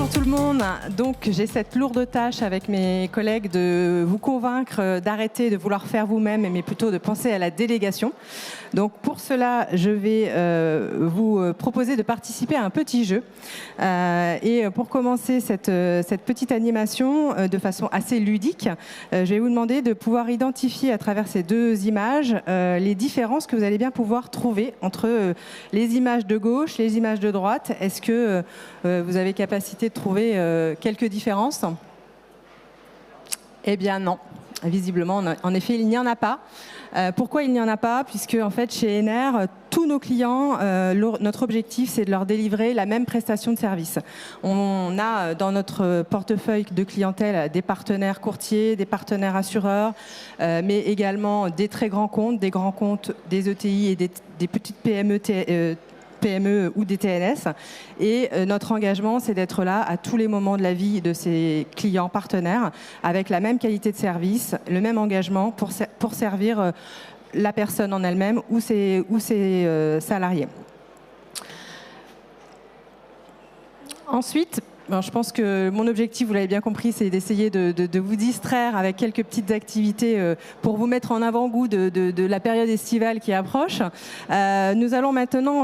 Bonjour tout le monde. Donc j'ai cette lourde tâche avec mes collègues de vous convaincre d'arrêter de vouloir faire vous-même, mais plutôt de penser à la délégation. Donc pour cela, je vais vous proposer de participer à un petit jeu. Et pour commencer cette petite animation de façon assez ludique, je vais vous demander de pouvoir identifier à travers ces deux images les différences que vous allez bien pouvoir trouver entre les images de gauche, les images de droite. Est-ce que vous avez capacité de trouver quelques différences? Eh bien non, visiblement, en effet, il n'y en a pas. Pourquoi il n'y en a pas? Puisque en fait, chez Ener, tous nos clients, notre objectif, c'est de leur délivrer la même prestation de service. On a dans notre portefeuille de clientèle des partenaires courtiers, des partenaires assureurs, mais également des très grands comptes, des grands comptes, des ETI et des petites PME ou des TNS. Et notre engagement, c'est d'être là à tous les moments de la vie de ces clients partenaires avec la même qualité de service, le même engagement pour servir la personne en elle-même ou ses salariés. Ensuite, je pense que mon objectif, vous l'avez bien compris, c'est d'essayer de vous distraire avec quelques petites activités pour vous mettre en avant-goût de la période estivale qui approche. Nous allons maintenant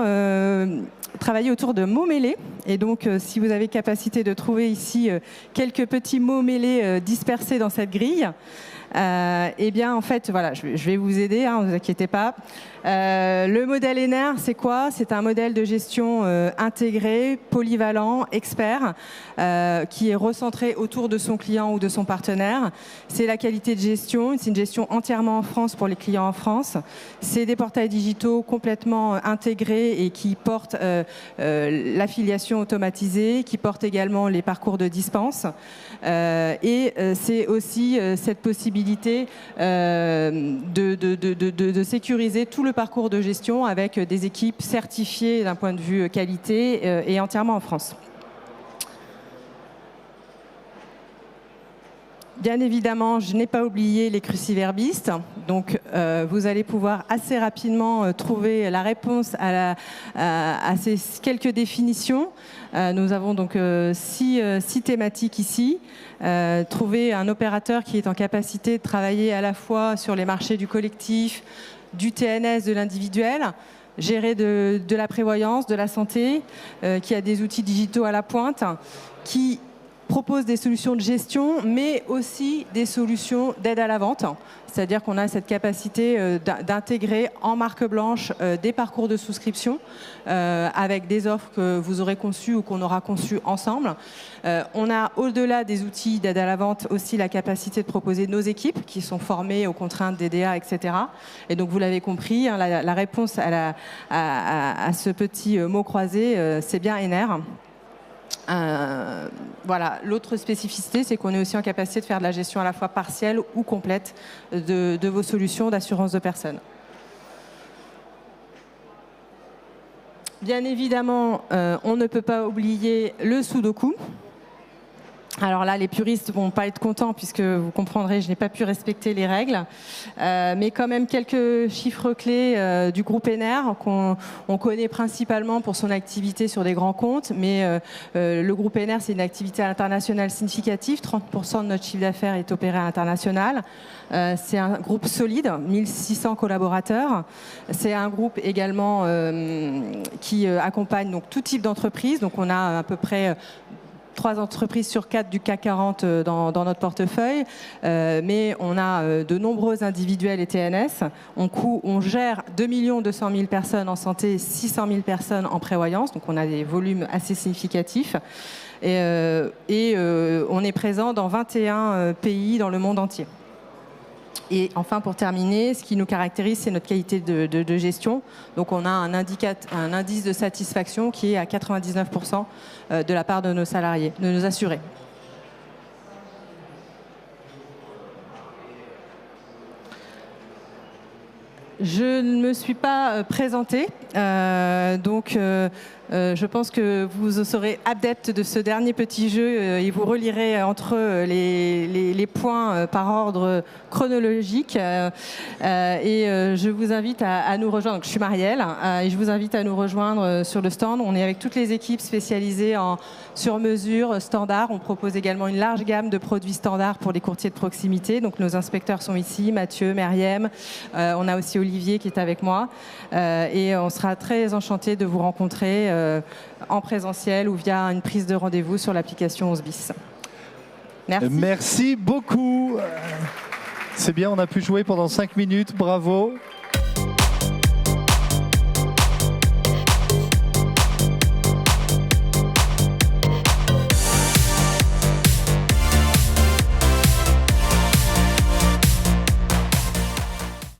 travailler autour de mots mêlés. Et donc, si vous avez capacité de trouver ici quelques petits mots mêlés dispersés dans cette grille, eh bien, en fait, voilà, je vais vous aider, ne vous inquiétez pas. Le modèle Ener, c'est quoi? C'est un modèle de gestion intégré, polyvalent, expert, qui est recentré autour de son client ou de son partenaire. C'est la qualité de gestion, c'est une gestion entièrement en France pour les clients en France. C'est des portails digitaux complètement intégrés et qui portent l'affiliation automatisée, qui portent également les parcours de dispense. Et c'est aussi cette possibilité de sécuriser tout le parcours de gestion avec des équipes certifiées d'un point de vue qualité et entièrement en France. Bien évidemment, je n'ai pas oublié les cruciverbistes. Donc, vous allez pouvoir assez rapidement trouver la réponse à ces quelques définitions. Nous avons donc six thématiques ici. Trouver un opérateur qui est en capacité de travailler à la fois sur les marchés du collectif, du TNS, de l'individuel, gérer de la prévoyance, de la santé, qui a des outils digitaux à la pointe, qui propose des solutions de gestion, mais aussi des solutions d'aide à la vente. C'est-à-dire qu'on a cette capacité d'intégrer en marque blanche des parcours de souscription avec des offres que vous aurez conçues ou qu'on aura conçues ensemble. On a, au-delà des outils d'aide à la vente, aussi la capacité de proposer nos équipes qui sont formées aux contraintes DDA, etc. Et donc, vous l'avez compris, hein, la réponse à ce petit mot croisé, c'est bien Ener. Voilà. L'autre spécificité, c'est qu'on est aussi en capacité de faire de la gestion à la fois partielle ou complète de vos solutions d'assurance de personnes. Bien évidemment, on ne peut pas oublier le Sudoku. Alors là, les puristes ne vont pas être contents puisque vous comprendrez, je n'ai pas pu respecter les règles. Mais quand même quelques chiffres clés du groupe Ener qu'on connaît principalement pour son activité sur des grands comptes. Mais le groupe Ener, c'est une activité internationale significative. 30% de notre chiffre d'affaires est opéré à l'international. C'est un groupe solide, 1600 collaborateurs. C'est un groupe également qui accompagne donc, tout type d'entreprise. Donc on a à peu près 3 entreprises sur 4 du CAC 40 dans notre portefeuille, mais on a de nombreux individuels et TNS. On gère 2 200 000 personnes en santé, 600 000 personnes en prévoyance, donc on a des volumes assez significatifs. Et on est présent dans 21 pays dans le monde entier. Et enfin, pour terminer, ce qui nous caractérise, c'est notre qualité de gestion. Donc, on a un indice de satisfaction qui est à 99% de la part de nos salariés, de nos assurés. Je ne me suis pas présentée. Je pense que vous serez adepte de ce dernier petit jeu et vous relirez entre les points par ordre chronologique. Je vous invite à nous rejoindre. Donc, je suis Marielle et je vous invite à nous rejoindre sur le stand. On est avec toutes les équipes spécialisées en sur-mesure, standard. On propose également une large gamme de produits standards pour les courtiers de proximité. Donc nos inspecteurs sont ici, Mathieu, Meriem. On a aussi Olivier qui est avec moi. Et on sera très enchantés de vous rencontrer en présentiel ou via une prise de rendez-vous sur l'application 11bis. Merci. Merci beaucoup. C'est bien, on a pu jouer pendant 5 minutes. Bravo.